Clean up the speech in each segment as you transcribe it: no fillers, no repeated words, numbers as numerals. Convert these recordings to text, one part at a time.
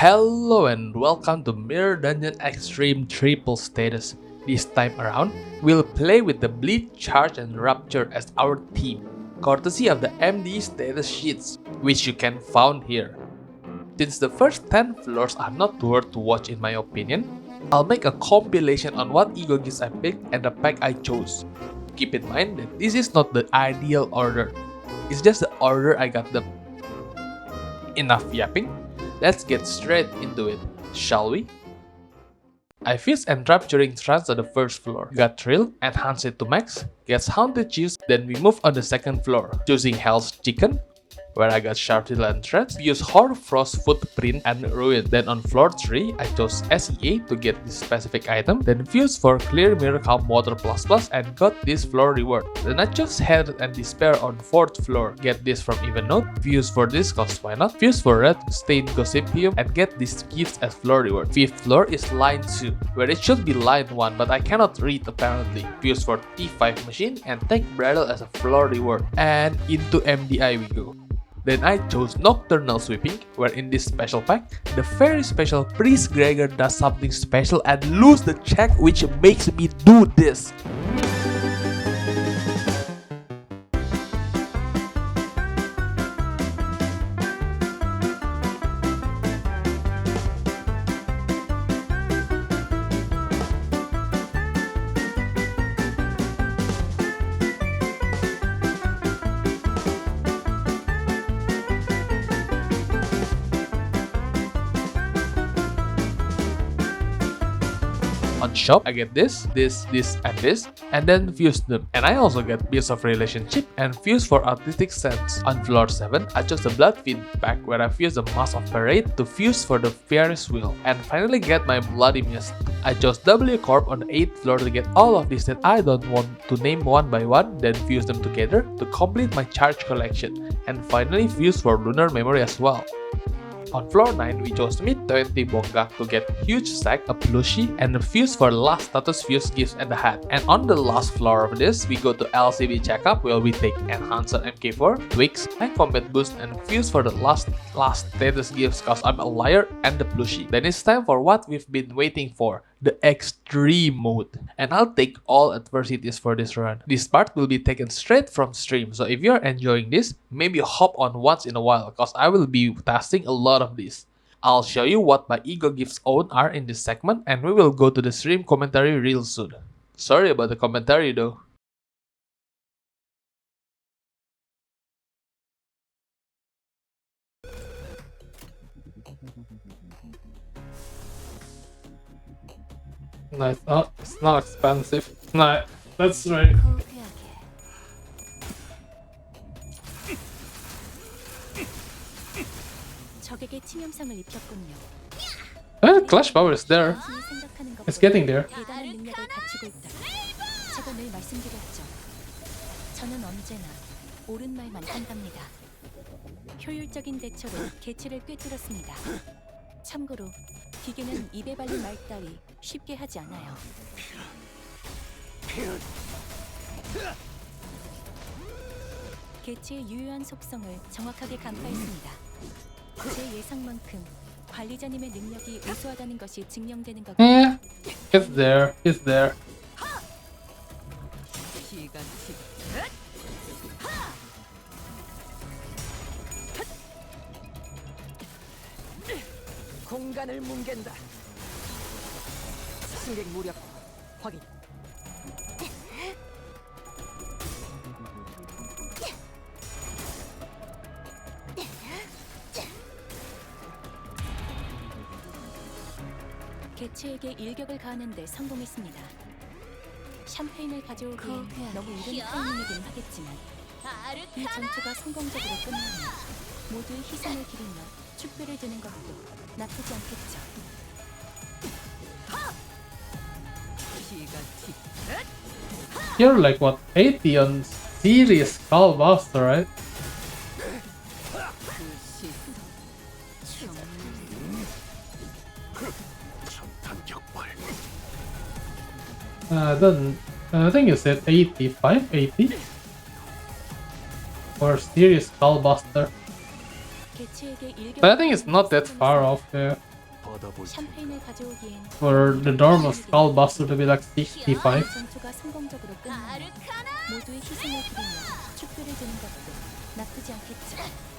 Hello and welcome to Mirror Dungeon Extreme Triple Status. This time around, we'll play with the Bleed, Charge and Rupture as our team, courtesy of the MDE status sheets, which you can find here. Since the first 10 floors are not worth to watch in my opinion, I'll make a compilation on what ego gifts I picked and the pack I chose. Keep in mind that this is not the ideal order, it's just the order I got them. Enough yapping, let's get straight into it, shall we? I fused Enrapturing Trance on the first floor, got Thrill, enhanced it to max, gets Haunted Juice, then we move on the second floor, choosing Hell's Chicken, where I got Sharptill and Threads, used Horfrost Footprint and Ruin. Then on floor 3, I chose SEA to get this specific item, then fused for Clear Mirror Calm Water++ and got this floor reward. Then I chose Hatred and Despair on 4th floor, get this from Evernote, fused for this cause why not, fused for Red Stained Gossipium and get these gifts as floor reward. 5th floor is line 2, where it should be line 1 but I cannot read apparently, fused for T5 machine and take Brattle as a floor reward. And into MDI we go. Then I chose Nocturnal Sweeping, where in this special pack, the very special Priest Gregor does something special and lose the check which makes me do this. On shop, I get this, and this, and then fuse them. And I also get Beers of Relationship and fuse for Artistic Sense. On floor 7, I chose the Bloodfiend pack where I fuse the Mask of Parade to fuse for the Fierce Will. And finally get my Bloody Mist. I chose W Corp on the 8th floor to get all of these that I don't want to name one by one, then fuse them together to complete my charge collection. And finally fuse for Lunar Memory as well. On floor 9, we chose Mid-20 Bongak to get huge stack, a plushie, and a fuse for last status fuse gifts and the hat. And on the last floor of this, we go to LCB checkup where we take Enhancer MK4, Twigs, and Combat Boost and fuse for the last status gifts cause I'm a liar and the plushie. Then it's time for what we've been waiting for, the extreme mode. And I'll take all adversities for this run. This part will be taken straight from stream, so if you're enjoying this, maybe hop on once in a while cause I will be testing a lot of this. I'll show you what my ego gifts own are in this segment and we will go to the stream commentary real soon. Sorry about the commentary though. No, it's not expensive. No, that's right. Clash power is there. It's getting there. 효율적인 대처로 개체를 꿰뚫었습니다. 참고로 기계는 입에 발린 말 따위 쉽게 하지 않아요. 개체의 유효한 속성을 정확하게 간파했습니다. 제 예상만큼 관리자님의 능력이 우수하다는 것이 증명되는 거군요. Yeah, it's there. It's there. 공간을 뭉갠다. 승객 무력 확인. 개체에게 일격을 가하는데 성공했습니다. 샴페인을 가져오기엔 너무 이른 타이밍이긴 하겠지만 이 전투가 성공적으로 끝나면 모두의 희생을 기리며 축배를 드는 것도 나쁘지 않겠죠. You're like what, 80 on Serious Skullbuster, right? I think you said 85, 80? Or Serious Skullbuster. But I think it's not that far off there. 샴페인을 가져오기엔 For the normal skullbuster to be like 65. 전투가 성공적으로 끝나면 모두의 희생을 기리며 축배를 드는 것도 나쁘지 않겠죠.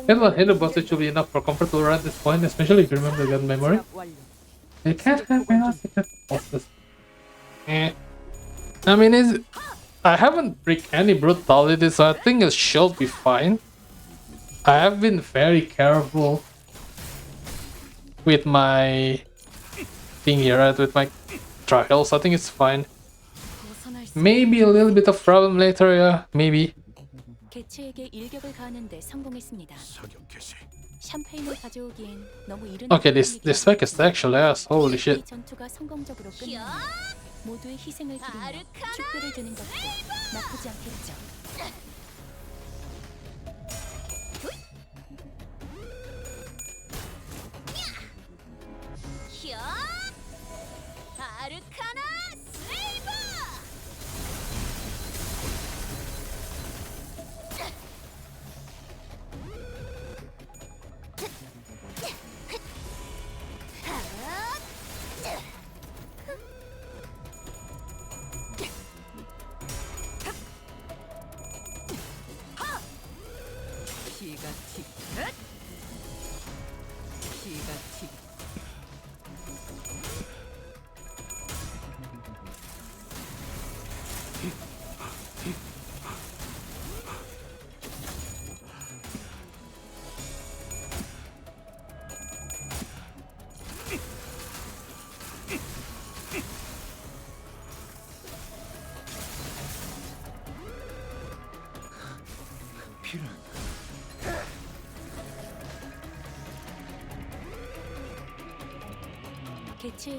Hit one hit buster should be enough for comfortable at this point, especially if you remember the gun memory. You can't have enough secret bosses. Eh. I mean, I haven't break any brutality, so I think it should be fine. I have been very careful with my thing here, right? With my trials. I think it's fine. Maybe a little bit of problem later, yeah, maybe. 개체에게 일격을 가하는데 성공했습니다. 샴페인을 가져오기엔 너무 이른. Okay, this spec is actually ass. Holy shit. 이 전투가 성공적으로 끝나면 모두의 희생을 기리며 축배를 드는 것도 나쁘지 않겠죠.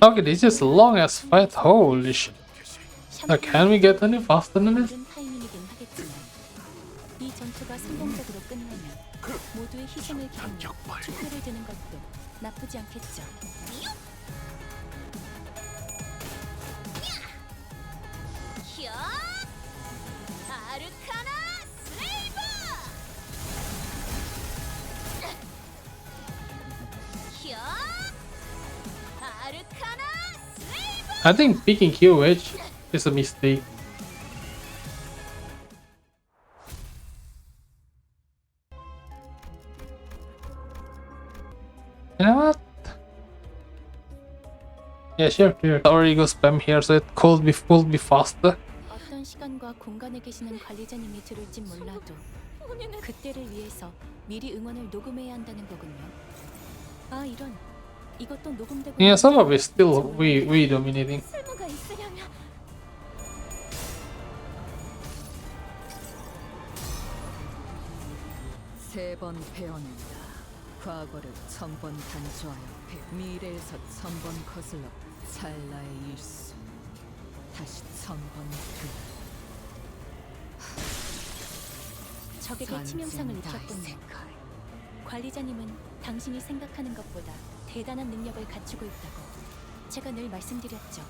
Okay, this is a long ass fight. Holy shit. Can we get any faster than this? 타이밍이긴 하겠지만 이 전투가 성공적으로 끝나면 모두의 희생을 기리며 축배를 드는 것도 나쁘지 않겠죠. I think picking QH is a mistake. You know what? Yeah, sure. Already go spam here, so it could be faster. 어떤 시간과 공간에 계시는 관리자님이 들을진 몰라도 그때를 위해서 미리 응원을 녹음해야 한다는 거군요. 아 이런 이것도 녹음되고. Yeah, some of it still we dominating. 쓸모가 있으려면 세 번 베어낸다. 과거를 천번 단조하여 미래에서 천번 거슬러 찰나의 일수 다시 천번 적에게 치명상을 입혔군요. 관리자님은 당신이 생각하는 것보다 대단한 능력을 갖추고 있다고 제가 늘 말씀드렸죠.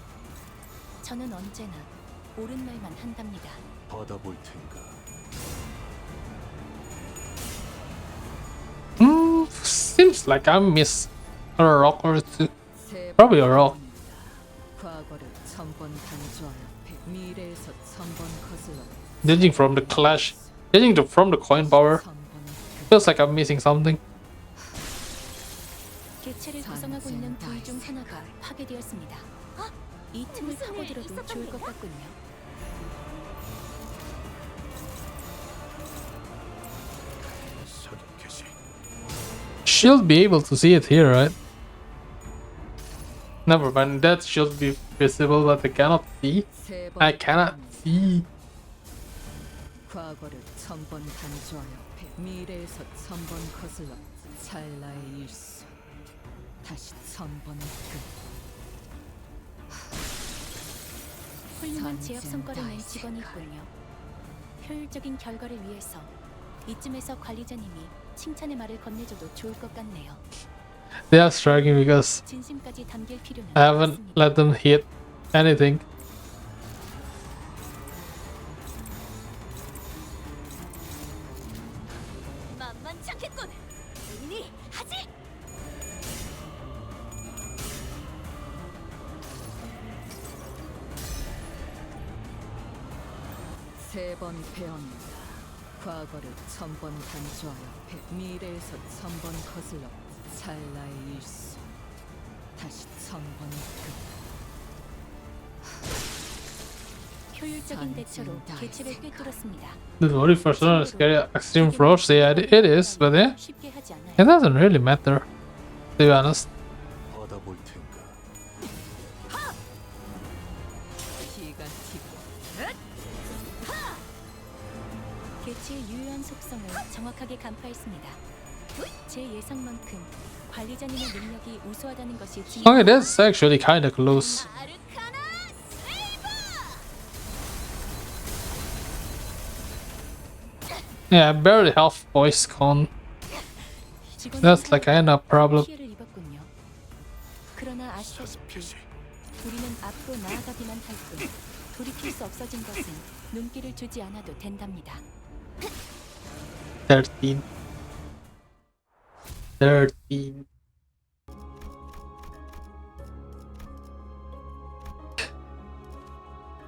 저는 언제나 옳은 말만 한답니다. 받아볼 텐가. Seems like I miss a rock or two. Probably a rock. 과거를 천번 단조하여 미래에서 천번 거슬러 Judging from the clash, from the coin power, feels like I'm missing something. 개체를 구성하고 있는 부위 중 하나가 파괴되었습니다. 이 틈을 파고들어도 좋을 것 같군요. Should be able to see it here, right? Never mind, that should be visible, but I cannot see. I cannot see. 과거를 천번 단조하여 미래에서 천번 거슬러 찰나의 일수 다시 천번 훌륭한 제압 성과를 낸 직원이 있군요. 효율적인 결과를 위해서 이쯤에서 관리자님이 칭찬의 말을 건네줘도 좋을 것 같네요. They are striking because 진심까지 담길 필요는 I haven't 없습니다. let them hit anything. 만만찮겠군. 의인이 하지. 세 번 배웠다. 과거를 1000번 단조하여 미래에서 1000번 거슬러 찰나의 일수 다시 1000번 효율적인 대처로 개체를 꿰뚫었습니다. The 41st scary extreme frost, yeah, it is, but yeah, 쉽게 하지 않아요. it doesn't really matter, to be honest. 받아볼 텐가. 피가 튀고 개체의 유효한 속성을 정확하게 간파했습니다. 제 예상만큼 관리자님의 능력이 우수하다는 것이 Okay, that's actually kinda close. Yeah, barely half voice con. That's like kinda a problem. 피해를 입었군요. 그러나 아시다시피 우리는 앞으로 나아가기만 할 뿐 돌이킬 수 없어진 것은 눈길을 주지 않아도 된답니다. 13. 13.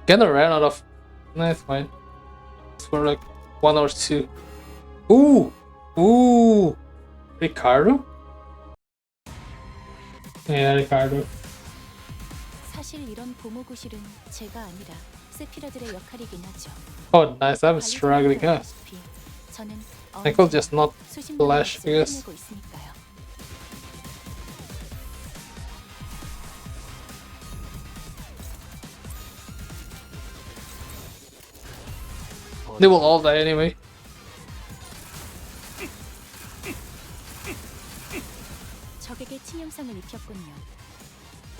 Kinda ran out of. No, it's fine. It's for like 1 or 2. Ooh! Ooh! Ricardo? Yeah, Ricardo. 사실 이런 보모구실은 제가 아니라 세피라들의 역할이긴 하죠. Oh, nice. I'm struggling, huh? 아시다시피 저는 I could just not 수십 flash, I guess. 해내고 있으니까요. They will all die anyway. 적에게 치명상을 입혔군요.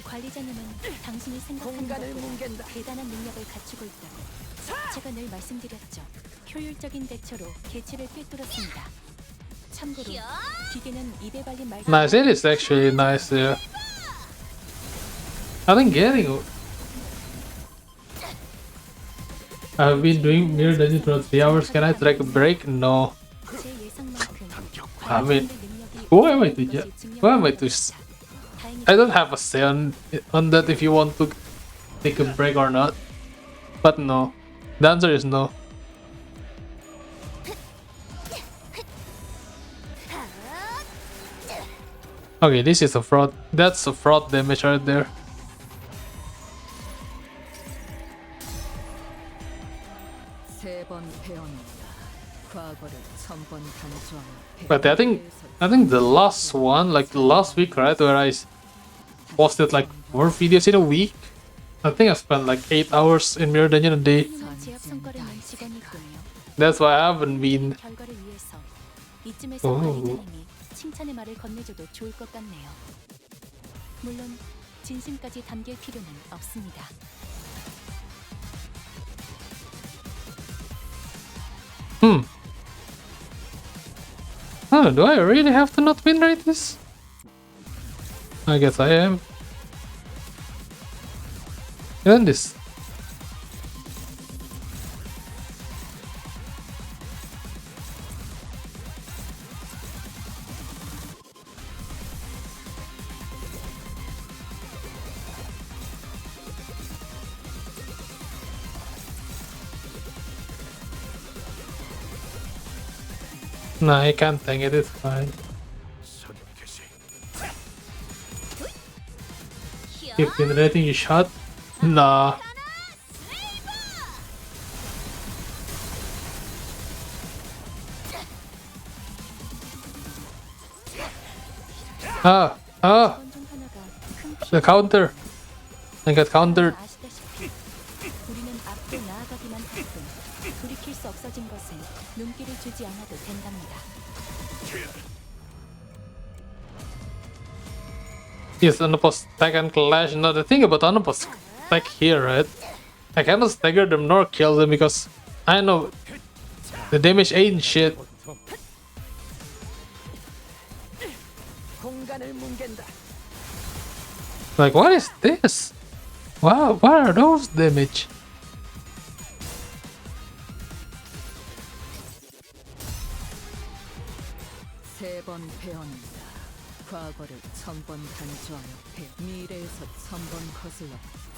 관리자님은 당신이 생각하는 것보다 대단한 능력을 갖추고 있다고 제가 늘 말씀드렸죠. 효율적인 대처로 개체를 꿰뚫었습니다. 참고로 기계는 입에 발린 말 Nice, it is actually nice there. I've been getting. I've been doing Mirror Dungeon for 3 hours. Can I take a break? No. 제 예상만큼 I mean, 능력이 who am I to 것이 judge? Who am I to? I don't have a say on that if you want to take a break or not. But no. The answer is no. Okay, this is a fraud. That's a fraud damage right there. 세 번 배웠다. 과거를 1000번 단조하여 But I think the last one, like the last week, right, where I posted like 4 videos in a week. I think I spent like 8 hours in Mirror Dungeon a day. 훌륭한 제압 성과를 낸 직원이 있군요. That's why I haven't been. 결과를 위해서 이쯤에서 오. 관리자님이 칭찬의 말을 건네줘도 좋을 것 같네요. 물론 진심까지 담길 필요는 없습니다. Oh, do I really have to not win rate this? I guess I am. Even this. No, I can't tank it, it's fine. Keep generating your shot? Nah. Ah, 이번 중 하나가 큰 the counter. I got countered. 아시다시피 우리는 앞으로 나아가기만 할 뿐 돌이킬 수 없어진 것은 눈길을 주지 않아도 된답니다. Yes, Anupos stack and clash. No, the thing about Anupos stack here, right? I cannot stagger them nor kill them because I know the damage ain't shit. 공간을 뭉갠다. Like, what is this? Wow, what are those damage? 세 번 배웠다. 과거를 1000번 단조하여 배. 미래에서 1000번 거슬러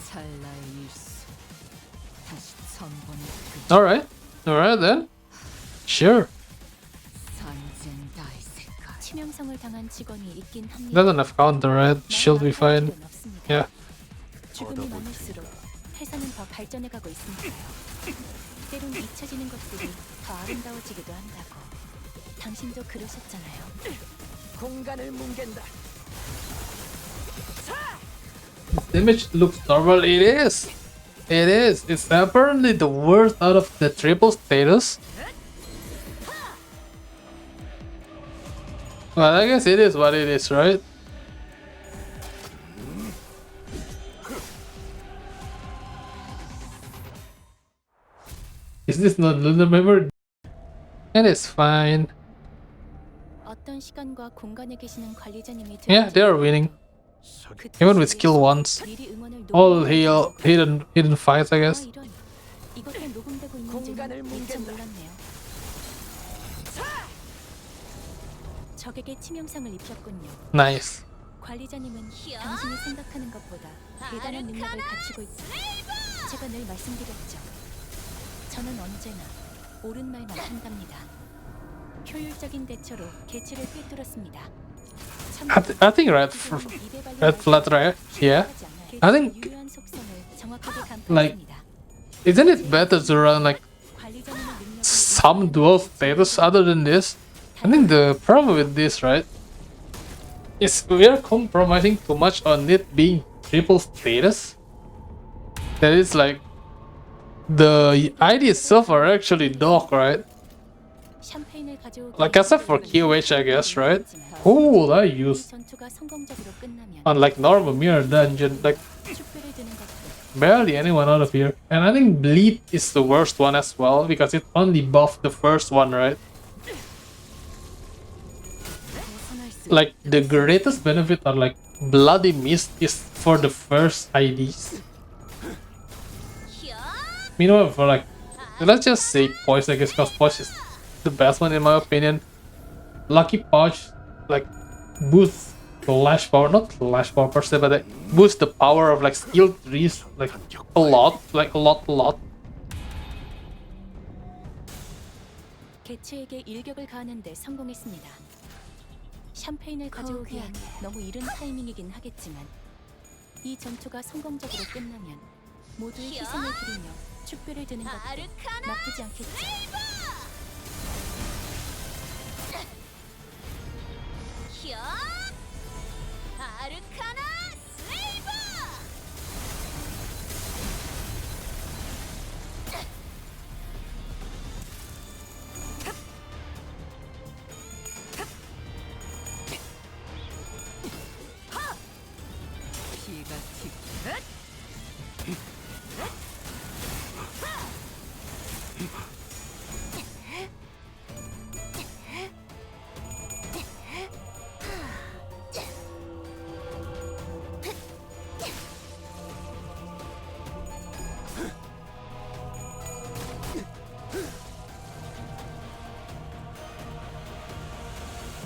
찰나의 일수. 다시 1000번의 그 Alright then. Sure. 산젠 다이세카. 치명성을 당한 직원이 있긴 합니다. Doesn't have counter, right? She'll be fine. 필요는 없습니다. Yeah. 죽음이 많을수록 회사는 더 발전해가고 있으니까요. 때론 잊혀지는 것들이 더 아름다워지기도 한다고. 당신도 그러셨잖아요. 공간을 뭉갠다. This damage looks normal. It is. It is. It's apparently the worst out of the triple status. Well, I guess it is what it is, right? Is this not lunar memory? It is fine. 어떤 시간과 공간에 계시는 관리자님이 Yeah, they are winning. 그 Even with skill ones. 미리 응원을 All 녹음하고 hidden fights, I guess. 이런 이것도 녹음되고 있는 공간을 줄은 미처 뭉갠다. 몰랐네요. 적에게 치명상을 입혔군요. Nice. 관리자님은 당신이 생각하는 것보다 대단한 능력을 갖추고 있죠. 제가 늘 말씀드렸죠. 저는 언제나 옳은 말만 한답니다. 효율적인 대처로 개체를 꿰뚫었습니다. I think red flat right? Yeah. I think, 유효한 속성을 정확하게 like, 간파했습니다. isn't it better to run like 관리자님의 능력을 some dual status other than this? I think the problem with this, right, is we are compromising too much on it being triple status. That is like the ID itself are actually dog, right? 샴페인을 가져오기 Like except for QH, I guess, right? Who would I use 전투가 성공적으로 끝나면 on like normal mirror dungeon? Like 축배를 드는 것도 barely anyone out of here. And I think Bleed is the worst one as well because it only buffed the first one, right? 벗어날 수 Like the greatest benefit are like Bloody Mist is for the first IDs. Meanwhile, for like, let's just say Poise, I guess, because Poise is the best one in my opinion. Lucky Pouch, like, boosts lash power, not lash power per se, but like, boosts the power of like skill trees, like a lot, a lot. 개체에게 일격을 가하는데 성공했습니다. 샴페인을 가져오기엔 너무 이른 타이밍이긴 하겠지만 이 전투가 성공적으로 끝나면 모두의 희생을 기리며 축배를 드는 것도 나쁘지 않겠죠. 피가 튀고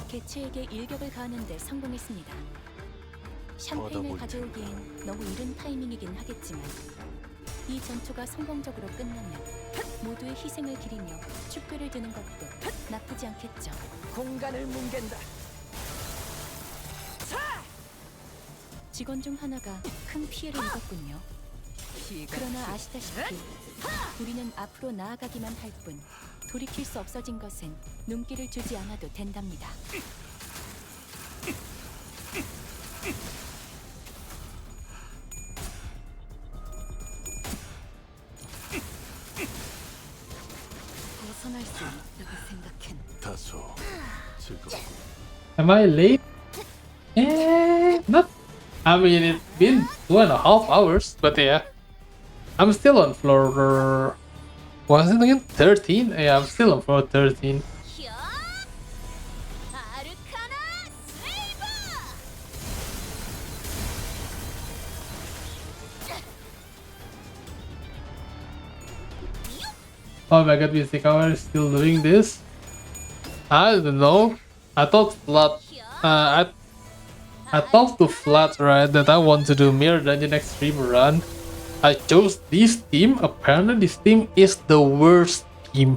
개체에게 일격을 가하는데 성공했습니다. 샴페인을 가져오기엔 너무 이른 타이밍이긴 하겠지만 이 전투가 성공적으로 끝나면 모두의 희생을 기리며 축배를 드는 것도 나쁘지 않겠죠. 공간을 뭉갠다. 직원 중 하나가 큰 피해를 입었군요. 피가 그러나 아시다시피 우리는 앞으로 나아가기만 할 뿐 돌이킬 수 없어진 것엔 눈길을 주지 않아도 된답니다. 벗어날 수 있다고 생각했는데 다소 즐겁고 Am I late? Not. I mean, it's been 2.5 hours, but yeah. I'm still on floor. What is it again? 13? Yeah, I'm still on floor 13. Oh my god, Mystic is still doing this? I don't know. I thought Flat. I thought to Flat, right, that I want to do Mirror Dungeon Extreme run. I chose this team. Apparently, this team is the worst team.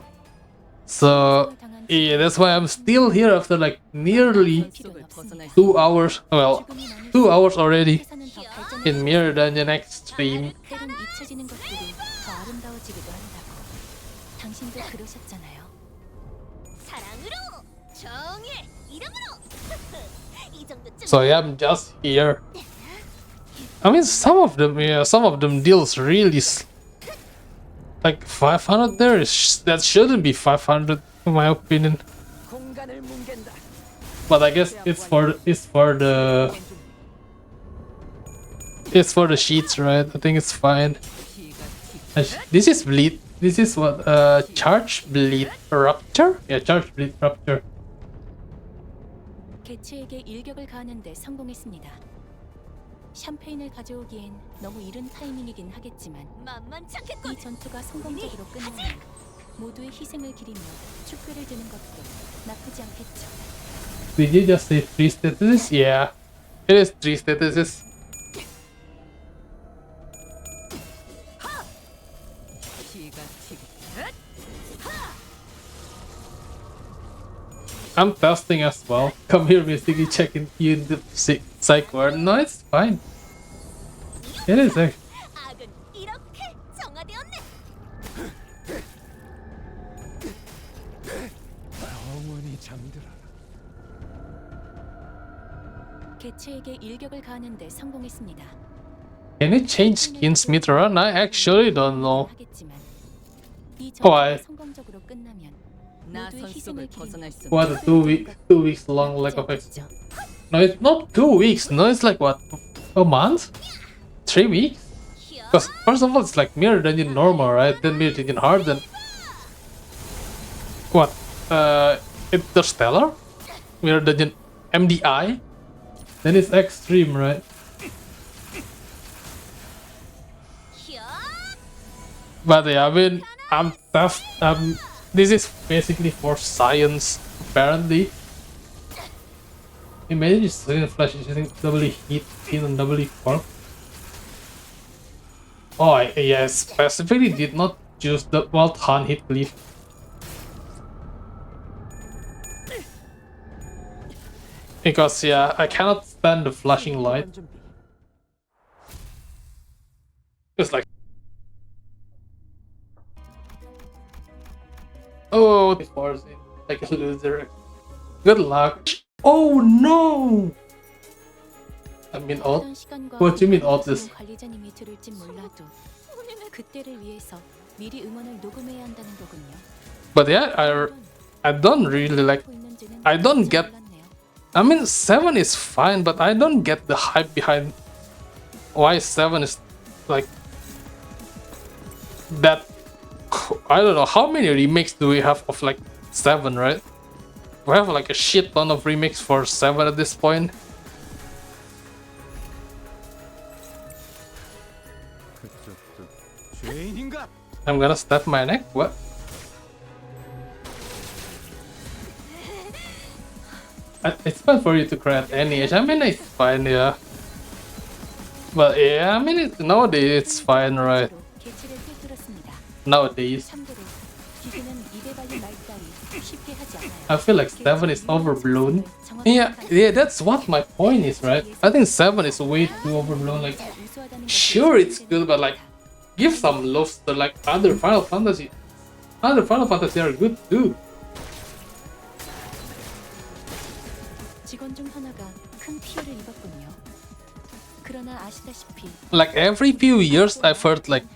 So yeah, that's why I'm still here after like nearly 속을 벗어날 수 2 hours. Well, 2 hours already in Mirror Dungeon Extreme. 때론 잊혀지는 것들이 더 아름다워지기도 한다고. 당신도 그러셨잖아요. 사랑으로 정의 이름으로 이 정도쯤 So yeah, I'm just here. I mean, some of them deals really like 500 there. That shouldn't be 500 in my opinion. 공간을 뭉갠다. But I guess it's for the sheets, right? I think it's fine. 피가 튀 This is bleed. This is what charge bleed rupture. Yeah, charge bleed rupture. 개체에게 일격을 가하는데 성공했습니다. 샴페인을 가져오기엔 너무 이른 타이밍이긴 하겠지만 만만치 않겠군. 이 전투가 성공적으로 끝나면 모두의 희생을 기리며 축배를 드는 것도 나쁘지 않겠죠. Did you just say 3 statuses? Yeah, it is 3 statuses. 피가 튀고 I'm testing as well. Come here, Mystic. Checking you in the psych ward. No, it's fine. It is actually. 악은 이렇게 정화되었네. 영원히 잠들어라. 개체에게 일격을 가하는데 성공했습니다. Can it change skins mid-run? I actually don't know. 하겠지만 이 Why? 전투가 성공적으로 끝나면 나선 모두의 속을 희생을 벗어날 수 What, a 2 weeks long lack of extra? No, it's not 2 weeks. No, it's like what? A month? 3 weeks? Because first of all, it's like Mirror Dungeon normal, right? Then Mirror Dungeon hard, then what? Interstellar? Mirror Dungeon MDI? Then it's extreme, right? But yeah, I mean, I'm tough. This is basically for science, apparently. Imagine just seeing Flash using doubly hit and doubly fork. Oh, yeah, specifically did not choose the Wild Hunt hit cleave. Because yeah, I cannot stand the flashing light. It's like, oh, this force like a loser. Good luck. Oh no! I mean, 어떤 시간과 what do you mean, Otis? 관리자님이 들을진 몰라도 그때를 위해서 미리 음원을 녹음해야 한다는 거군요. But yeah, I don't really like. I don't get. I mean, 7 is fine, but I don't get the hype behind why 7 is like that. I don't know how many remakes do we have of like 7, right? We have like a shit ton of remakes for 7 at this point. 그쪽도 죄인인가? I'm gonna stab my neck. What? It's fine for you to cry at any age. I mean, it's fine, yeah. But yeah, I mean, nowadays it's fine, right? 개체를 꿰뚫었습니다. Nowadays, 참고로 기계는 입에 발린 말 따위 쉽게 하지 않아요. I feel like 7 is overblown. Yeah, that's what my point is, right? I think 7 is way too overblown. Like, sure, it's good, but like, give some love to like other Final Fantasy. Other Final Fantasy are good too. 직원 중 하나가 큰 피해를 입었군요. 그러나 아시다시피 Like every few years, I've heard like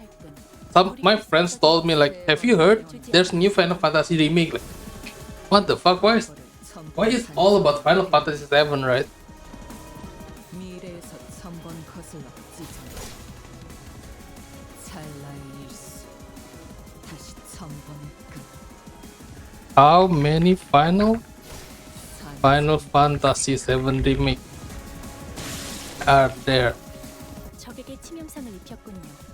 my friends told me like, have you heard? There's new Final Fantasy remake. Like, what the fuck? Why is all about Final Fantasy 7, right? 미래에서 천번 거슬러 찢어 찰나의 일수 다시 천번의 끈 How many Final Fantasy 7 remake are there? 적에게 치명상을 입혔군요.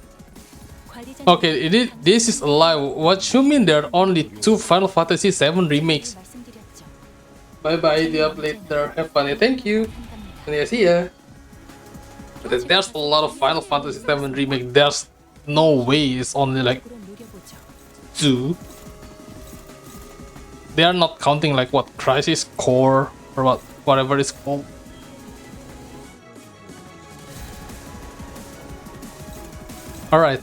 Okay, this is a lie. What you mean there are only 2 Final Fantasy VII remakes? Bye bye, dear later. Have fun. Thank you. And yeah, see ya. But there's a lot of Final Fantasy VII remake. There's no way it's only like 2. They are not counting like what Crisis Core or whatever it's called. Alright.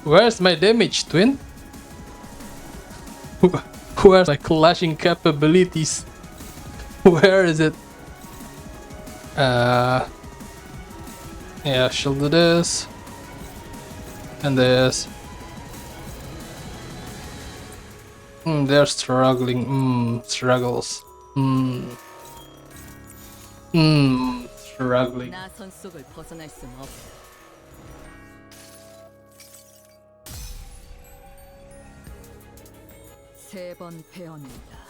Where's my damage, twin? Where's my clashing capabilities? Where is it? Yeah, she'll do this. And this. They're struggling. Struggles. Struggling. 나선 속을 벗어날 순 없다. 세 번 배웠는다.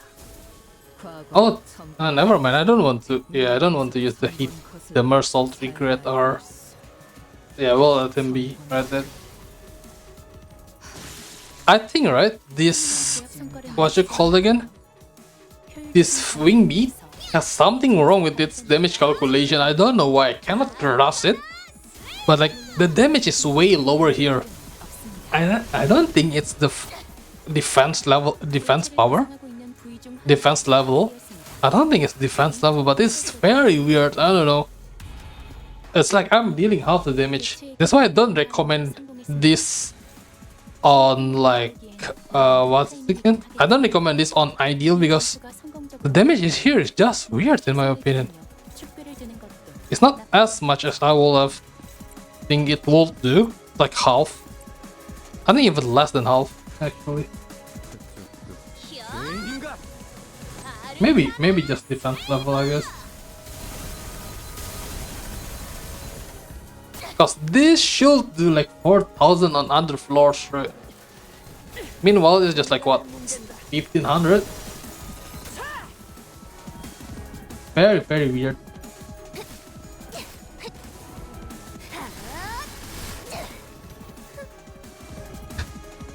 Oh, never mind. I don't want to. Yeah, I don't want to use the heat, the Mersault regret or. Yeah, we'll let him be right then. I think right. This what's it called again? This wing beat has something wrong with its damage calculation. I don't know why. I cannot grasp it. But like the damage is way lower here. I don't think it's the defense level, defense power. Defense level. I don't think it's defense level, but it's very weird. I don't know. It's like I'm dealing half the damage. That's why I don't recommend this on like what's it again? I don't recommend this on ideal because the damage is here is just weird in my opinion. It's not as much as I will have think it will do, like half. I think even less than half actually. Maybe just defense level, I guess. Because this should do like 4,000 on other floors, right? Meanwhile, it's just like what, 1,500? Very, very weird.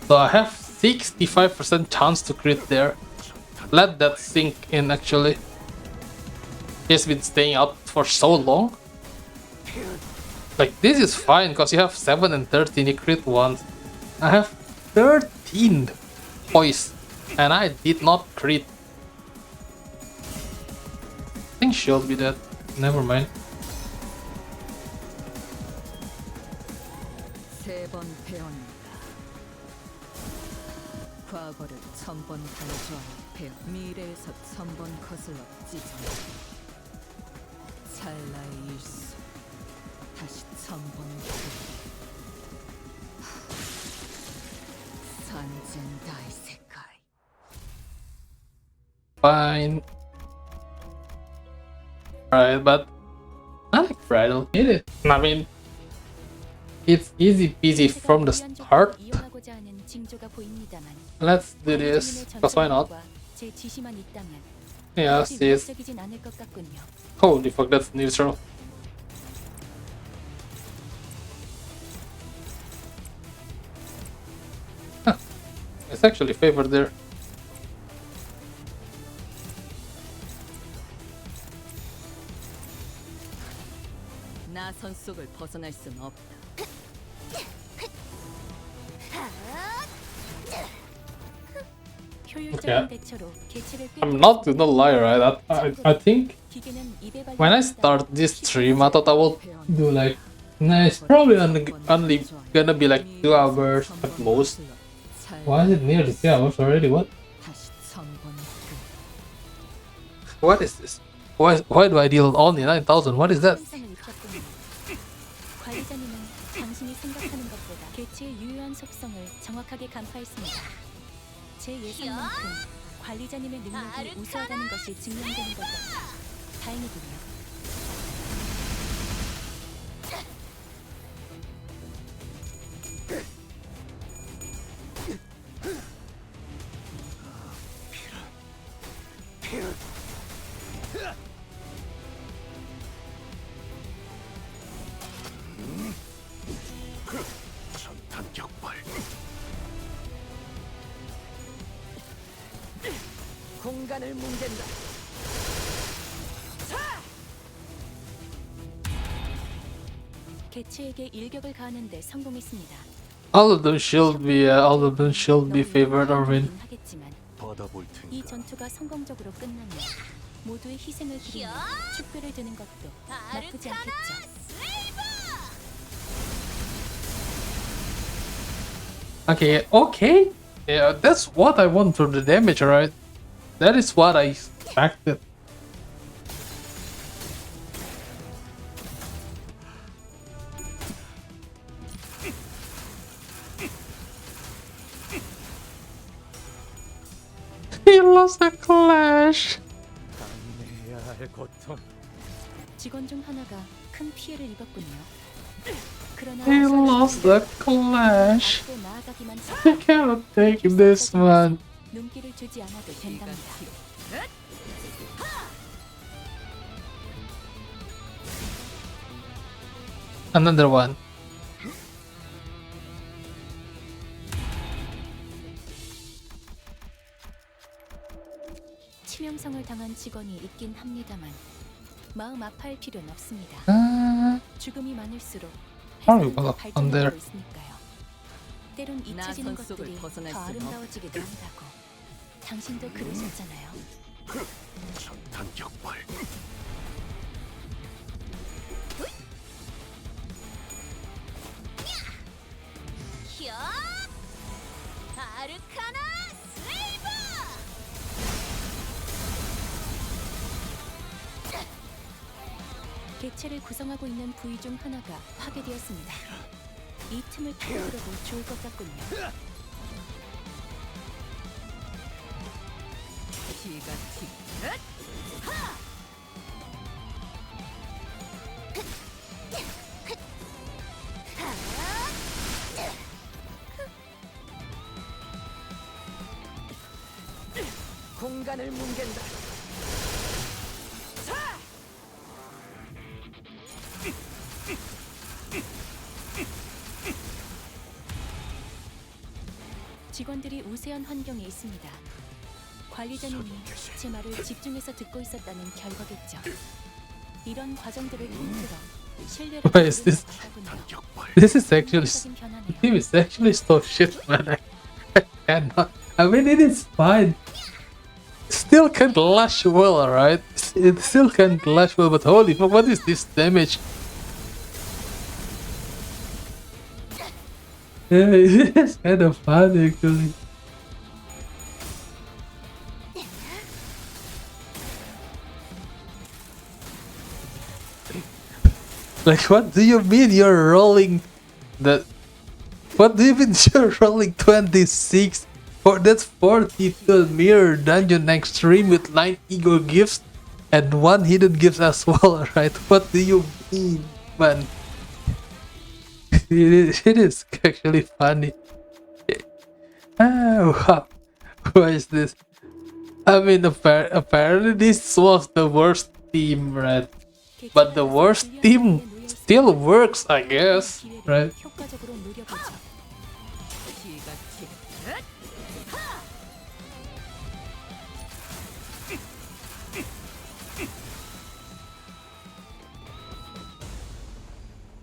So I have 65% chance to crit there. Let that sink in actually. He's been staying out for so long. Like this is fine because you have 7 and 13, you crit once. I have 13 poise and I did not crit. I think she'll be dead. Never mind. 과거를 1000번 강조하여 배워 미래에서 1000번 거슬렀지. 찰나의 일수 다시 1000번 산젠다이 세카이. Fine. Alright, but I like Bridal. Hit it. I mean, it's easy peasy from the start. Let's do this, because why not? Yeah, sis. Holy fuck, that's neutral. Huh. It's actually favored there. 나선 속을 벗어날 순 없다. Yeah. I'm not gonna lie, right? I think when I start this stream, I thought I will do like, nah, it's probably only gonna be like 2 hours at most. Why is it nearly 3 hours already? What? What is this? Why do I deal only 9,000? What is that? 관리자님은 당신이 생각하는 것보다 개체의 유효한 속성을 정확하게 간파했습니다. 제 예상만큼 관리자님의 능력이 우수하다는 것이 증명되는 것 같아 다행이군요. 전탄격 공간을 뭉갠다. 개체에게 일격을 가하는데 성공했습니다. All of them should be favored or win. 너무 하겠지만 받아볼 이 테니까. 전투가 성공적으로 끝나면 모두의 희생을 기리며 축배를 드는 것도 나쁘지 않겠죠. Okay. Yeah, that's what I want from the damage, right? That is what I expected. He lost a clash. 감내해야 할 고통. 직원 중 하나가 큰 피해를 입었군요. 그러나 He lost the clash. 앞으로 나아가기만 I cannot take this one. 눈길을 주지 않아도 된답니다. Another one. 치명상을 당한 직원이 있긴 합니다만 마음 아파할 필요는 없습니다. 죽음이 많을수록 아유, 햇살은 더 맞아. 안 돼. 발전하고 있으니까요. 때론 잊혀지는 나선 속을 것들이 벗어날 더 수는 아름다워지기도 한다고. 당신도 그러셨잖아요. 전탄 격발. 히어! 아르카나 슬레이브! 개체를 구성하고 있는 부위 중 하나가 파괴되었습니다. 이 틈을 파고들어도 좋을 것 같군요. 피가 튀. 공간을 뭉갠다. 직원들이 우세한 환경에 있습니다. 관리자님이 제 말을 집중해서 듣고 있었다는 결과겠죠. 이런 과정들을 통틀어 신뢰를 Why is this? 하군요. This is actually 긍정적인 변화네요. the team is actually so shit, man. I cannot. I mean, it is fine. Still can't lash well, alright? It still can't lash well, but holy fuck, what is this damage? Yeah, it is kind of fun actually. Like, what do you mean you're rolling the... What do you mean you're rolling 26? That's 42 mirror dungeon extreme with 9 ego gifts and 1 hidden gift as well, right? What do you mean, man? It is actually funny. Wow. What is this? I mean, apparently this was the worst team, right? But the worst team still works, I guess, right? 효과적으로 누려보죠. 피가 튀.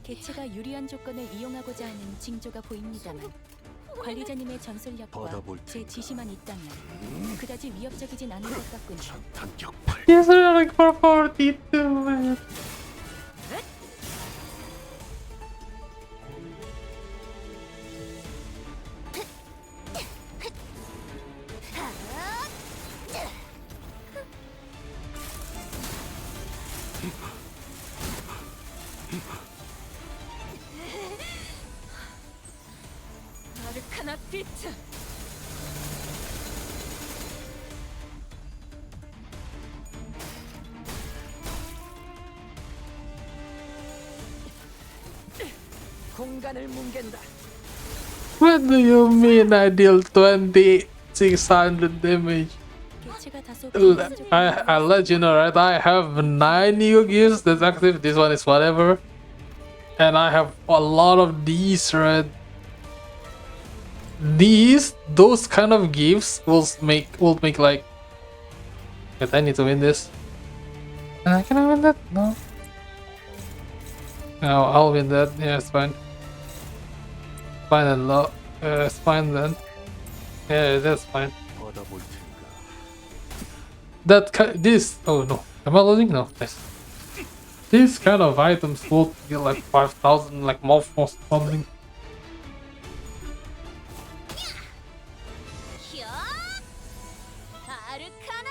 개체가 유리한 조건을 이용하고자 하는 징조가 보입니다만 관리자님의 전술력과 받아볼 제 지시만 있다면 그다지 위협적이진 않을 것 같군요. 전탄 격발. He's rolling for 42, man. 아르카나 비트. 공간을 뭉갠다. What do you mean I deal 2600 damage? 개체가 다소 I'll let you know, right? I have 9 ego gifts that's active. This one is whatever. And I have a lot of these, right? Those kind of gifts will make like Wait, I need to win this. Can I win that? No. No, I'll win that. Yeah, it's fine. Fine and low. It's fine then. Yeah, that's fine. 받아볼 텐가. This. Oh no. Am I losing? No. Nice. These kind of items will get like 5,000, like more for something. 히어 아르카나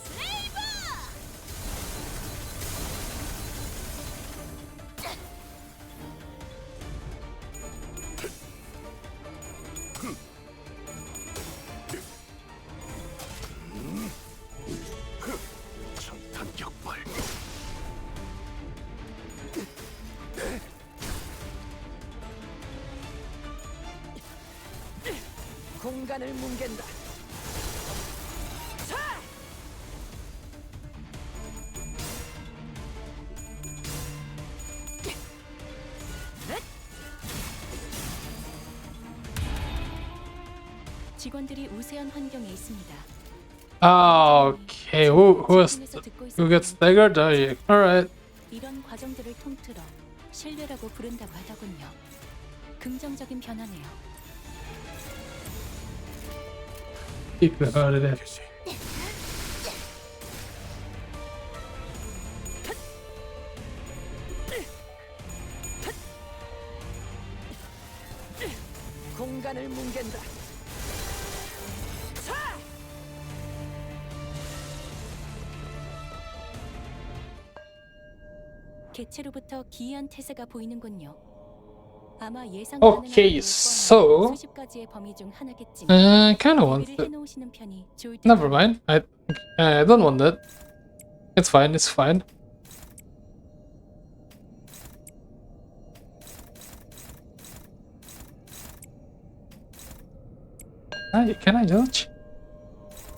슬레이브 전탄 격발. 공간을 뭉갠다. 직원들이 우세한 환경에 있습니다. Okay, who gets staggered? Oh, yeah. All right. 이런 과정들을 통틀어 신뢰라고 부른다고 하더군요. 긍정적인 변화네요. Keep the heart of that. 개시. 공간을 뭉갠다. 개체로부터 기이한 태세가 보이는군요. 아마 예상 Okay, 가능한 so 수십 가지의 범위 중 하나겠지만 kind of want 준비를 to. 해놓으시는 편이 좋을 듯. Never mind. I don't want that. It's fine. It's fine. Can I dodge?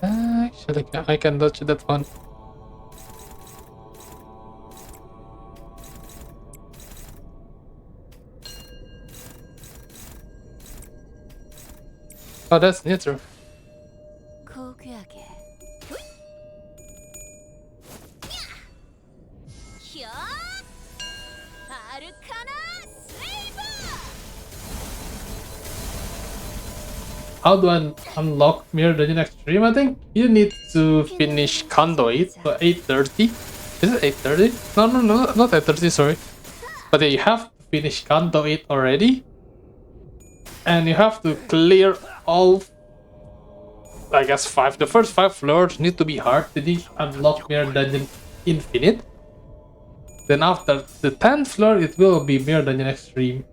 Actually, I can dodge that one. Oh, that's neutral. 고귀하게. 히어 아르카나 슬레이브 How do I unlock Mirror Dungeon Extreme? I think you need to finish Conduit for 8:30. Is it 8:30? No, not 8:30, sorry. But yeah, you have to finish Conduit already. And you have to clear all, I guess, 5. The first 5 floors need to be hard to unlock Mirror Dungeon Infinite. Then after the 10th floor, it will be Mirror Dungeon Extreme.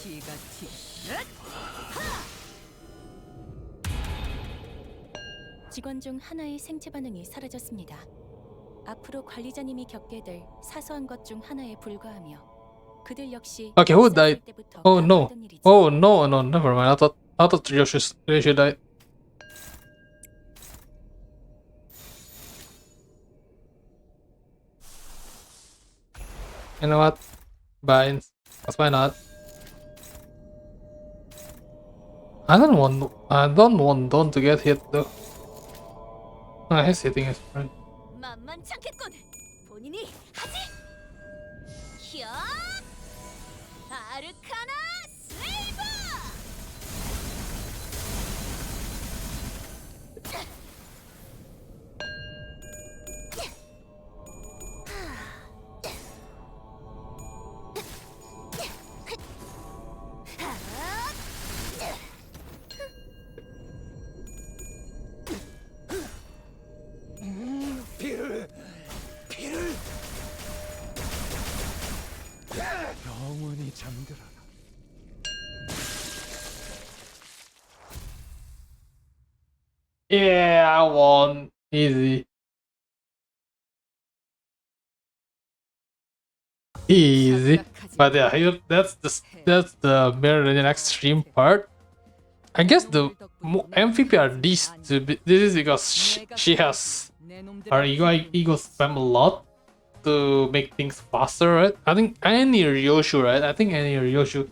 피가 튀. 직원 중 하나의 생체 반응이 사라졌습니다. 앞으로 관리자님이 겪게 될 사소한 것 중 하나에 불과하며 그들 역시 Okay, who 시작할 died? 때부터 Oh no. 반복하던 일이죠. Oh no, never mind. I thought Yoshi died. You know what? Bye. Why not? I don't want Don to get hit though. He's hitting his friend. 만만찮겠군 본인이 하지 히어 아르카나 슬레이브 피를 영원히 잠들어라. Yeah, I won. Easy. Easy. But yeah, that's the Mirror Dungeon Extreme part. I guess the MVP are these two. This is because she has her ego spam a lot. to make things faster, right? I think any Ryoshu, right? I think any Ryoshu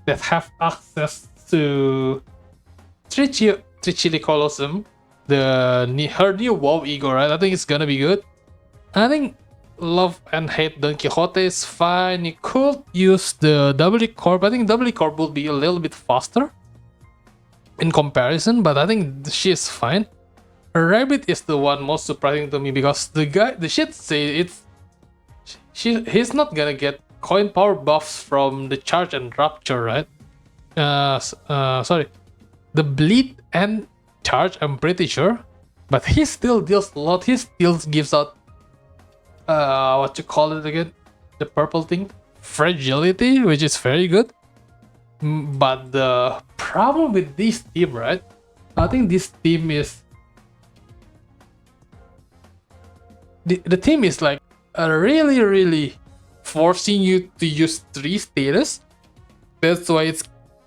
that have access to Trichili Colosseum, her new WoW ego, right? I think it's gonna be good. I think Love and Hate Don Quixote is fine. You could use the W Corp. I think W Corp will be a little bit faster in comparison, but I think she is fine. Rabbit is the one most surprising to me because the shit say he's not gonna get coin power buffs from the charge and rupture, right? Sorry, the bleed and charge, I'm pretty sure, but he still deals a lot. He still gives out what you call it again, the purple thing, fragility, which is very good. But the problem with this team, right? I think this team is the team is like really forcing you to use 3 status. That's why it's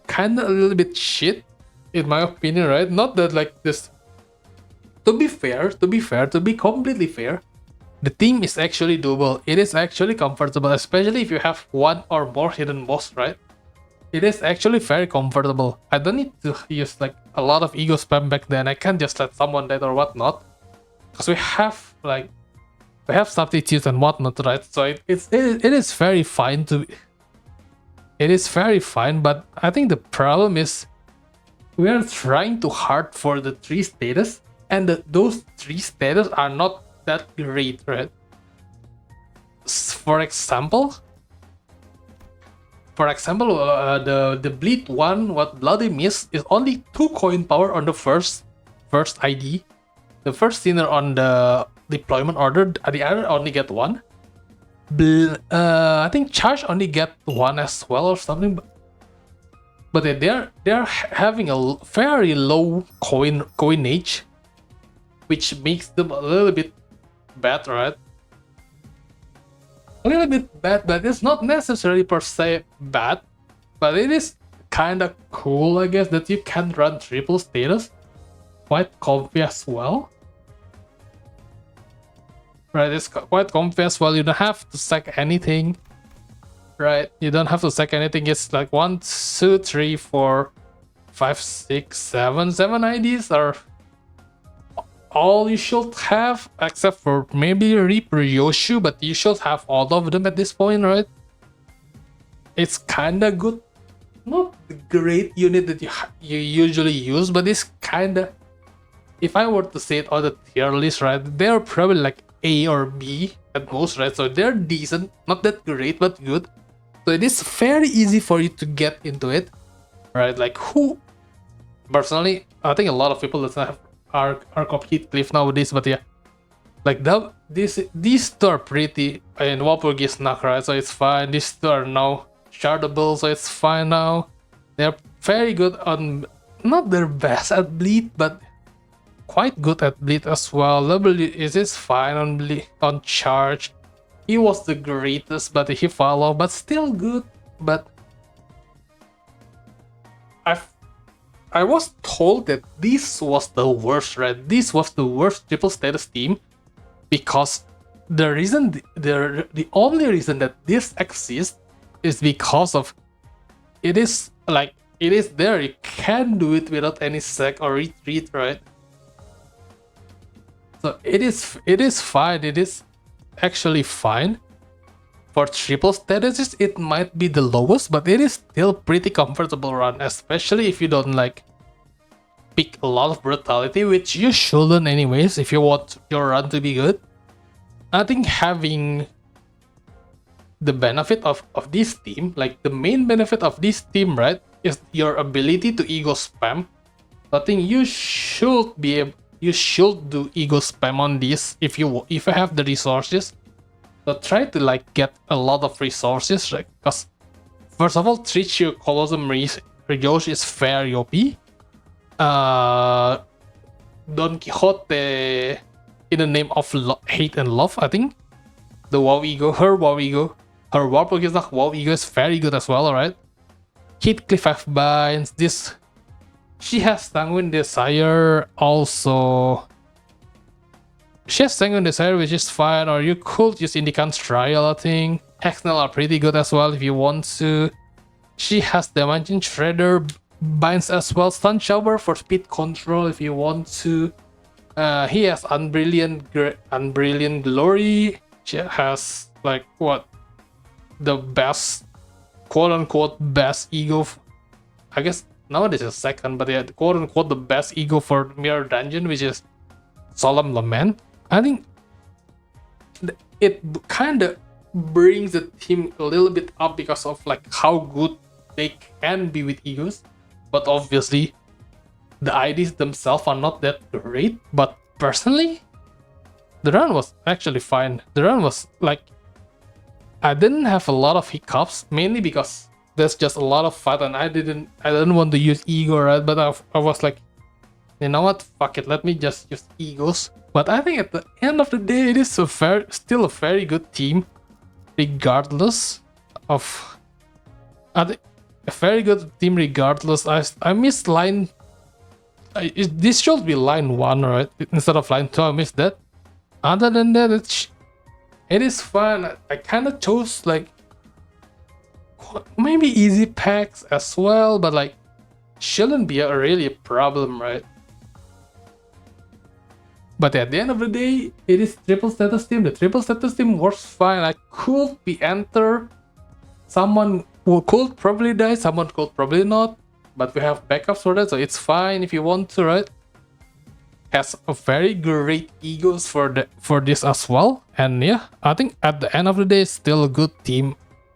kind of a little bit shit, in my opinion, right? Not that like this. To be completely fair, the team is actually doable. It is actually comfortable, especially if you have 1 or more hidden boss, right? It is actually very comfortable. I don't need to use like a lot of ego spam back then. I can just let someone dead or whatnot, because we have substitutes and whatnot, right? So it is very fine to. It is very fine, but I think the problem is we are trying too hard for the 3 status, and those 3 status are not that great, right? For example, the bleed one, what Bloody Mist, is only 2 coin power on the first ID. The first sinner on the deployment order, the other only get 1. I think charge only get 1 as well or something. But they're having a very low coinage, which makes them a little bit bad, right? A little bit bad, but it's not necessarily per se bad. But it is kind of cool, I guess, that you can run triple status. Quite comfy as well. Right, it's quite comfy as well. You don't have to sack anything. Right, you don't have to sack anything. It's like 1, 2, 3, 4, 5, 6, 7 IDs are all you should have, except for maybe Reaper Yoshu, but you should have all of them at this point, right? It's kinda good. Not the great unit that you usually use, but it's kinda, if I were to say it on the tier list, right, they're probably like A or B at most, right? So they're decent, not that great, but good. So it is very easy for you to get into it, right? Like personally, I think a lot of people doesn't have are complete cliff nowadays, but yeah, like these 2 are pretty, and Walpurgi is not, right? So it's fine. These 2 are now shardable, so it's fine now. They're very good on, not their best at bleed, but quite good at bleed as well. W is fine on bleed, on charge. He was the greatest, but he fell off, but still good. But I was told that this was the worst, right? This was the worst triple status team, because the only reason that this exists is because of it is there. You can do it without any sack or retreat, right? So it is fine. It is actually fine. For triple statuses, it might be the lowest, but it is still pretty comfortable run, especially if you don't like pick a lot of brutality, which you shouldn't anyways if you want your run to be good. I think having the benefit of this team, like the main benefit of this team, right, is your ability to ego spam. I think you should do ego spam on this if you have the resources. So try to like get a lot of resources, right? Because first of all, Trichio Colosseum Ryoshu is very OP. Don Quixote, in the name of hate and love, I think the WoW ego, her Warpog is like WoW ego is very good as well, alright? Heathcliff have binds. This, she has Sanguine Desire also. she has Sanguine Desire, which is fine, or you could use Indican's Trial, I think. Hexnell are pretty good as well if you want to. She has Dimension Shredder binds as well. Stun Shower for speed control if you want to. He has Unbrilliant Glory. She has like what? The best, quote unquote, best ego. I guess nowadays is second, but yeah, quote unquote the best ego for Mirror Dungeon, which is Solemn Lament. I think it kind of brings the team a little bit up because of like how good they can be with egos, but obviously the IDs themselves are not that great. But personally, the run was actually fine. The run was like, I didn't have a lot of hiccups, mainly because there's just a lot of fight and I didn't want to use ego, right? But I was like, you know what, fuck it, let me just use egos. But I think at the end of the day, it is still a very good team, regardless of. I think a very good team regardless. I missed line. This should be line 1, right? Instead of line 2, I missed that. Other than that, it is fun. I kind of chose like maybe easy packs as well, but like shouldn't be really a problem, right? But at the end of the day, it is triple status team. The triple status team works fine. I could be enter. Someone who could probably die, someone could probably not. But we have backups for that, so it's fine if you want to, right? Has a very great egos for this as well. And yeah, I think at the end of the day, it's still a good team